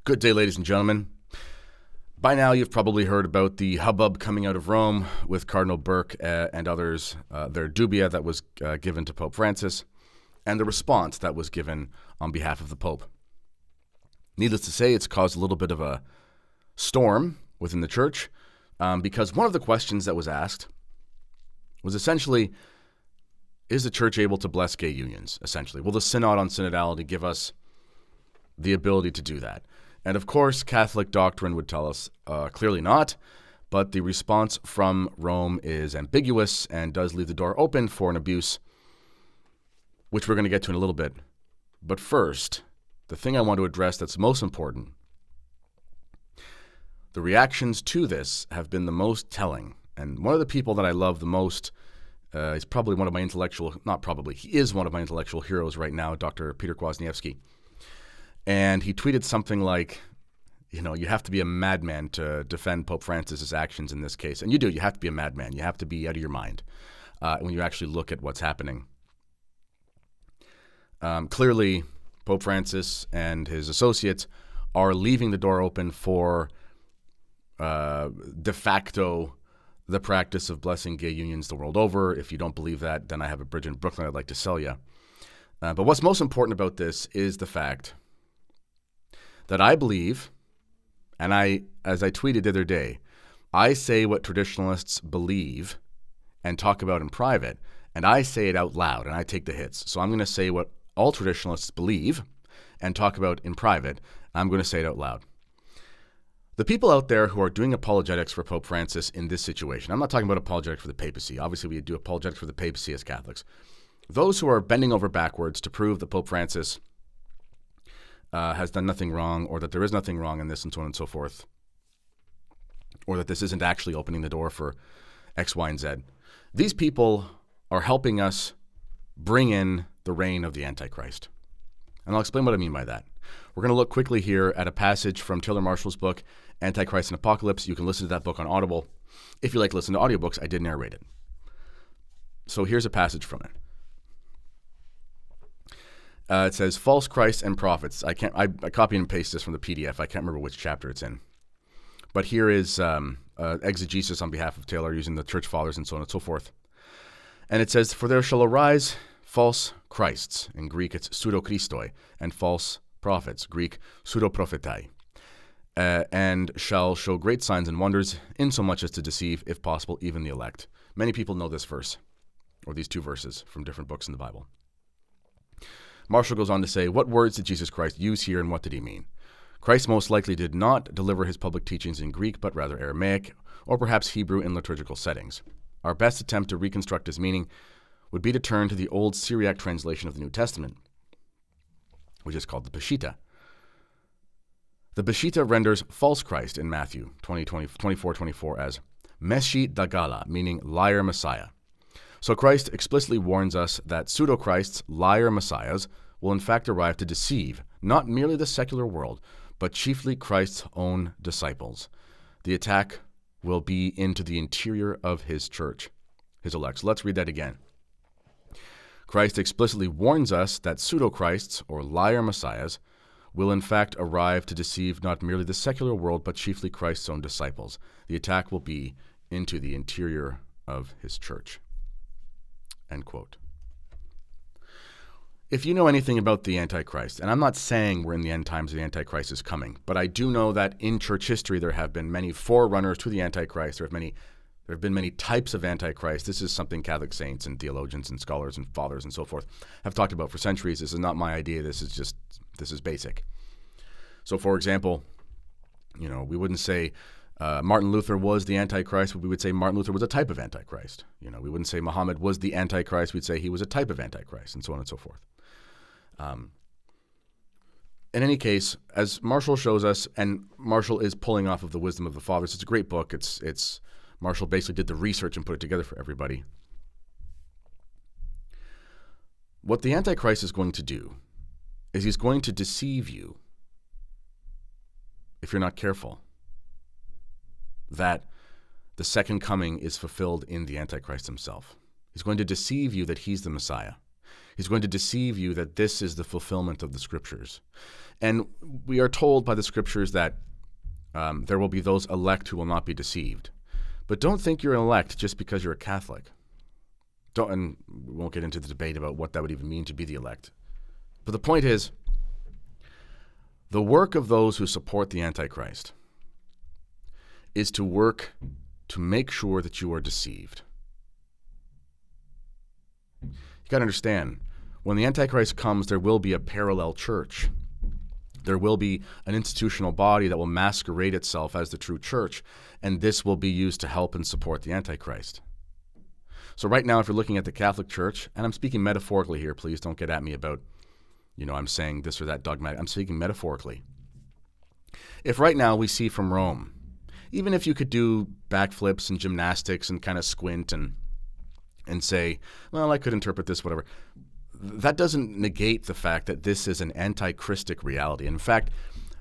Good day, ladies and gentlemen. By now, you've probably heard about the hubbub coming out of Rome with Cardinal Burke and others, their dubia that was given to Pope Francis, and the response that was given on behalf of the Pope. Needless to say, it's caused a little bit of a storm within the church because one of the questions that was asked was essentially, is the church able to bless gay unions, essentially? Will the Synod on Synodality give us the ability to do that? And of course, Catholic doctrine would tell us clearly not, but the response from Rome is ambiguous and does leave the door open for an abuse, which we're going to get to in a little bit. But first, the thing I want to address that's most important, the reactions to this have been the most telling. And one of the people that I love the most is probably one of my intellectual, not probably, he is one of my intellectual heroes right now, Dr. Peter Kwasniewski. And he tweeted something like, you have to be a madman to defend Pope Francis's actions in this case. And you do. You have to be a madman. You have to be out of your mind when you actually look at what's happening. Clearly, Pope Francis and his associates are leaving the door open for de facto the practice of blessing gay unions the world over. If you don't believe that, then I have a bridge in Brooklyn I'd like to sell you. But what's most important about this is the fact that I believe, and as I tweeted the other day, I say what traditionalists believe and talk about in private, and I say it out loud, and I take the hits. So I'm going to say what all traditionalists believe and talk about in private. I'm going to say it out loud. The people out there who are doing apologetics for Pope Francis in this situation, I'm not talking about apologetics for the papacy. Obviously, we do apologetics for the papacy as Catholics. Those who are bending over backwards to prove that Pope Francis has done nothing wrong, or that there is nothing wrong in this, and so on and so forth, or that this isn't actually opening the door for X, Y, and Z. These people are helping us bring in the reign of the Antichrist. And I'll explain what I mean by that. We're going to look quickly here at a passage from Taylor Marshall's book, Antichrist and Apocalypse. You can listen to that book on Audible. If you like to listen to audiobooks, I did narrate it. So here's a passage from it. It says, false Christs and prophets. I copy and paste this from the PDF. I can't remember which chapter it's in. But here is exegesis on behalf of Taylor using the church fathers and so on and so forth. And it says, for there shall arise false Christs. In Greek, it's pseudo-Christoi. And false prophets. Greek, pseudo-prophetai. And shall show great signs and wonders, insomuch as to deceive, if possible, even the elect. Many people know this verse, or these two verses from different books in the Bible. Marshall goes on to say, what words did Jesus Christ use here and what did he mean? Christ most likely did not deliver his public teachings in Greek, but rather Aramaic, or perhaps Hebrew in liturgical settings. Our best attempt to reconstruct his meaning would be to turn to the old Syriac translation of the New Testament, which is called the Peshitta. The Peshitta renders false Christ in Matthew 24:24 as Meshi Dagala, meaning liar Messiah. So Christ explicitly warns us that pseudo-Christs, liar messiahs, will in fact arrive to deceive not merely the secular world, but chiefly Christ's own disciples. The attack will be into the interior of his church, his elect. So let's read that again. Christ explicitly warns us that pseudo-Christs, or liar messiahs, will in fact arrive to deceive not merely the secular world, but chiefly Christ's own disciples. The attack will be into the interior of his church. End quote. If you know anything about the Antichrist, and I'm not saying we're in the end times, the Antichrist is coming, but I do know that in church history there have been many forerunners to the Antichrist. There have been many types of Antichrist. This is something Catholic saints and theologians and scholars and fathers and so forth have talked about for centuries. This is not my idea. This is basic. So, for example, we wouldn't say Martin Luther was the Antichrist, but we would say Martin Luther was a type of Antichrist. We wouldn't say Muhammad was the Antichrist. We'd say he was a type of Antichrist, and so on and so forth. In any case, as Marshall shows us, and Marshall is pulling off of the Wisdom of the Fathers. It's a great book. It's Marshall basically did the research and put it together for everybody. What the Antichrist is going to do is he's going to deceive you if you're not careful, that the second coming is fulfilled in the Antichrist himself. He's going to deceive you that he's the Messiah. He's going to deceive you that this is the fulfillment of the Scriptures. And we are told by the Scriptures that there will be those elect who will not be deceived. But don't think you're elect just because you're a Catholic. And we won't get into the debate about what that would even mean to be the elect. But the point is, the work of those who support the Antichrist is to work to make sure that you are deceived. You got to understand, when the Antichrist comes, there will be a parallel church. There will be an institutional body that will masquerade itself as the true church, and this will be used to help and support the Antichrist. So right now, if you're looking at the Catholic Church, and I'm speaking metaphorically here, please don't get at me about, I'm saying this or that dogmatic. I'm speaking metaphorically. If right now we see from Rome, even if you could do backflips and gymnastics and kind of squint and say, well, I could interpret this, whatever, that doesn't negate the fact that this is an antichristic reality. In fact,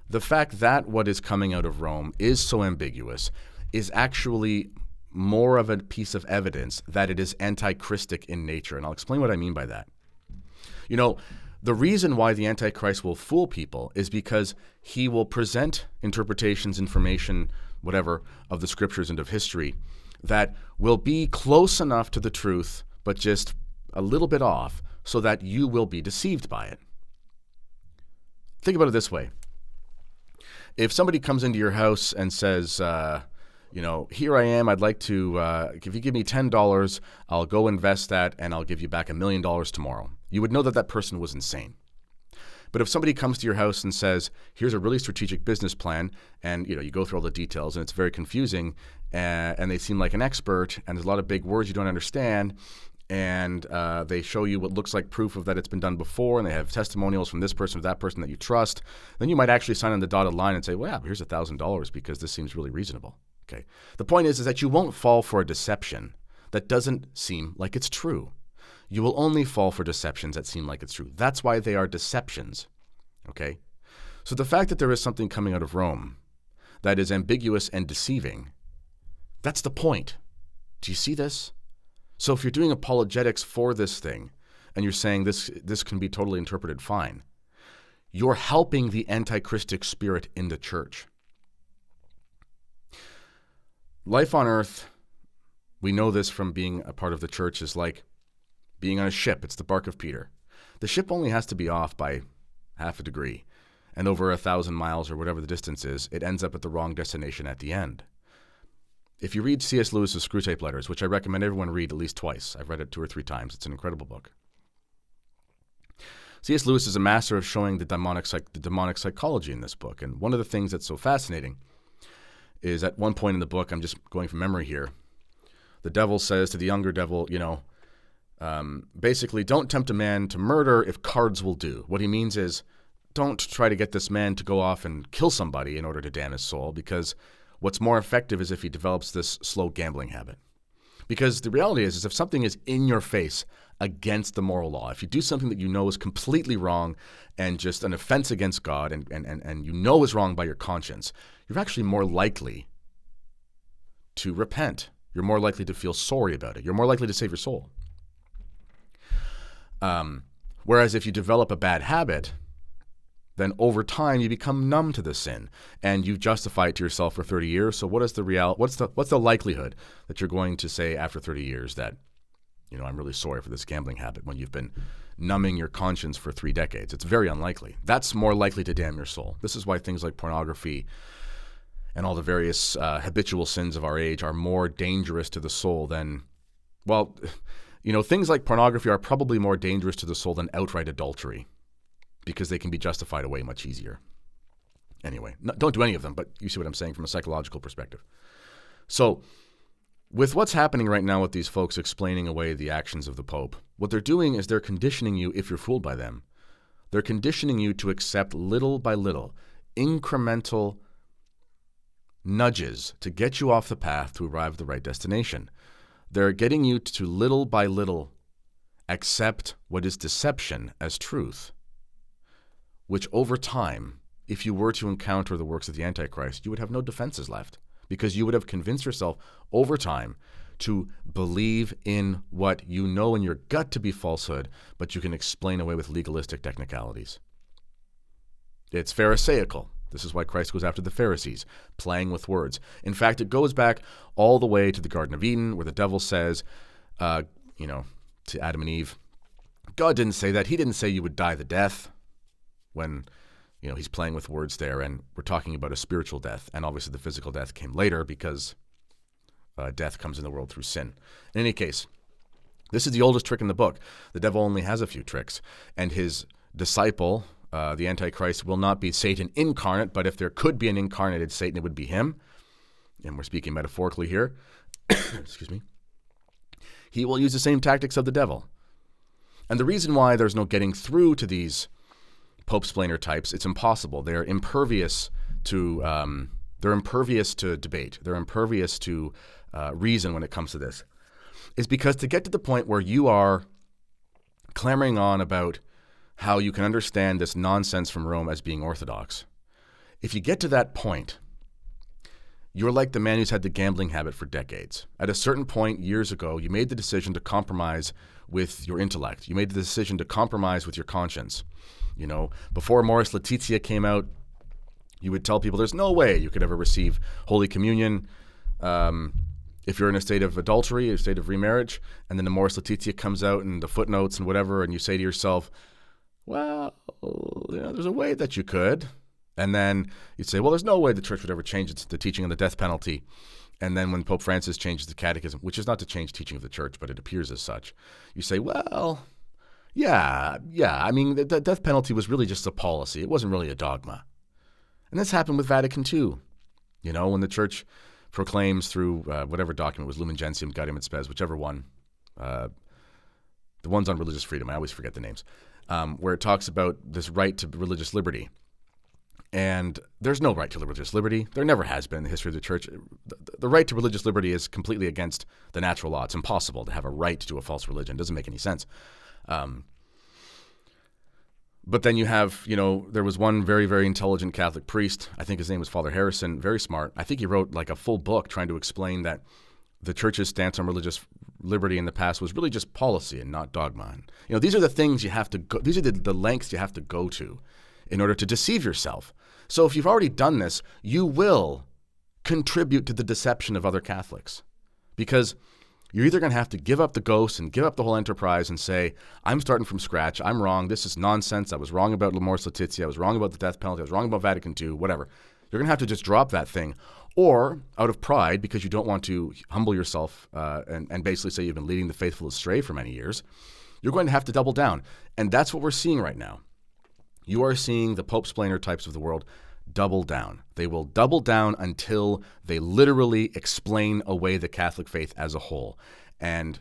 the fact that what is coming out of Rome is so ambiguous is actually more of a piece of evidence that it is antichristic in nature. And I'll explain what I mean by that. The reason why the Antichrist will fool people is because he will present interpretations, information, whatever, of the Scriptures and of history that will be close enough to the truth, but just a little bit off, so that you will be deceived by it. Think about it this way. If somebody comes into your house and says, here I am, I'd like to, if you give me $10, I'll go invest that and I'll give you back $1 million tomorrow. You would know that that person was insane. But if somebody comes to your house and says, here's a really strategic business plan, and you go through all the details and it's very confusing, and they seem like an expert, and there's a lot of big words you don't understand, and they show you what looks like proof of that it's been done before, and they have testimonials from this person or that person that you trust, then you might actually sign on the dotted line and say, well, yeah, here's $1,000 because this seems really reasonable. Okay. The point is that you won't fall for a deception that doesn't seem like it's true. You will only fall for deceptions that seem like it's true. That's why they are deceptions. Okay? So the fact that there is something coming out of Rome that is ambiguous and deceiving, that's the point. Do you see this? So if you're doing apologetics for this thing and you're saying this can be totally interpreted fine, you're helping the antichristic spirit in the church. Life on earth, we know this from being a part of the church, is like being on a ship. It's the bark of Peter. The ship only has to be off by half a degree, and over 1,000 miles or whatever the distance is, it ends up at the wrong destination at the end. If you read C.S. Lewis's Screwtape Letters, which I recommend everyone read at least twice, I've read it 2 or 3 times. It's an incredible book. C.S. Lewis is a master of showing the demonic psychology in this book, and one of the things that's so fascinating is at one point in the book, I'm just going from memory here, the devil says to the younger devil, basically, don't tempt a man to murder if cards will do. What he means is, don't try to get this man to go off and kill somebody in order to damn his soul, because what's more effective is if he develops this slow gambling habit. Because the reality is if something is in your face against the moral law, if you do something that you know is completely wrong and just an offense against God and you know is wrong by your conscience, you're actually more likely to repent. You're more likely to feel sorry about it. You're more likely to save your soul. Whereas if you develop a bad habit, then over time you become numb to the sin and you justify it to yourself for 30 years. So what is the what's the likelihood that you're going to say after 30 years that, I'm really sorry for this gambling habit when you've been numbing your conscience for 3 decades? It's very unlikely. That's more likely to damn your soul. This is why things like pornography and all the various habitual sins of our age are more dangerous to the soul than, things like pornography are probably more dangerous to the soul than outright adultery, because they can be justified away much easier. Anyway, don't do any of them, but you see what I'm saying from a psychological perspective. So with what's happening right now with these folks explaining away the actions of the Pope, what they're doing is they're conditioning you, if you're fooled by them, they're conditioning you to accept little by little, incremental nudges to get you off the path to arrive at the right destination. They're getting you to little by little accept what is deception as truth, which over time, if you were to encounter the works of the Antichrist, you would have no defenses left, because you would have convinced yourself over time to believe in what you know in your gut to be falsehood, but you can explain away with legalistic technicalities. It's Pharisaical. This is why Christ goes after the Pharisees, playing with words. In fact, it goes back all the way to the Garden of Eden, where the devil says, to Adam and Eve, God didn't say that. He didn't say you would die the death, when he's playing with words there, and we're talking about a spiritual death, and obviously the physical death came later because death comes in the world through sin. In any case, this is the oldest trick in the book. The devil only has a few tricks, and his disciple, the Antichrist, will not be Satan incarnate, but if there could be an incarnated Satan, it would be him, and we're speaking metaphorically here. Excuse me. He will use the same tactics of the devil. And the reason why there's no getting through to these Pope-splainer types, it's impossible. They're impervious to debate. They're impervious to reason when it comes to this. Is because to get to the point where you are clamoring on about how you can understand this nonsense from Rome as being orthodox, if you get to that point, you're like the man who's had the gambling habit for decades. At a certain point years ago, you made the decision to compromise with your intellect. You made the decision to compromise with your conscience. Before Morris Laetitia came out, you would tell people there's no way you could ever receive Holy Communion if you're in a state of adultery, a state of remarriage, and then the Morris Laetitia comes out and the footnotes and whatever, and you say to yourself, well, there's a way that you could. And then you'd say, well, there's no way the church would ever change the teaching on the death penalty. And then when Pope Francis changes the catechism, which is not to change teaching of the church, but it appears as such, you say, well, yeah, I mean, the death penalty was really just a policy. It wasn't really a dogma. And this happened with Vatican II. When the church proclaims through whatever document was Lumen Gentium, Gaudium et Spes, whichever one, the ones on religious freedom, I always forget the names, where it talks about this right to religious liberty. And there's no right to religious liberty. There never has been in the history of the church. The right to religious liberty is completely against the natural law. It's impossible to have a right to a false religion. It doesn't make any sense. But then you have, there was one very, very intelligent Catholic priest. I think his name was Father Harrison, very smart. I think he wrote like a full book trying to explain that the church's stance on religious liberty in the past was really just policy and not dogma. And, these are the things you have to go, these are the lengths you have to go to in order to deceive yourself. So if you've already done this, you will contribute to the deception of other Catholics, because you're either going to have to give up the ghost and give up the whole enterprise and say, I'm starting from scratch. I'm wrong. This is nonsense. I was wrong about Morris Laetitia. I was wrong about the death penalty. I was wrong about Vatican II, whatever. You're going to have to just drop that thing. Or out of pride, because you don't want to humble yourself and basically say you've been leading the faithful astray for many years, you're going to have to double down. And that's what we're seeing right now. You are seeing the Pope-splainer types of the world double down. They will double down until they literally explain away the Catholic faith as a whole. And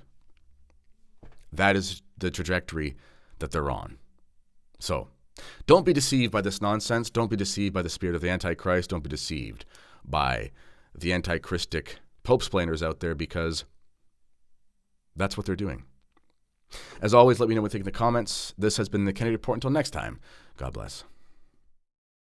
that is the trajectory that they're on. So don't be deceived by this nonsense. Don't be deceived by the spirit of the Antichrist. Don't be deceived by the antichristic Pope-splainers out there, because that's what they're doing. As always, let me know what you think in the comments. This has been the Kennedy Report. Until next time, God bless.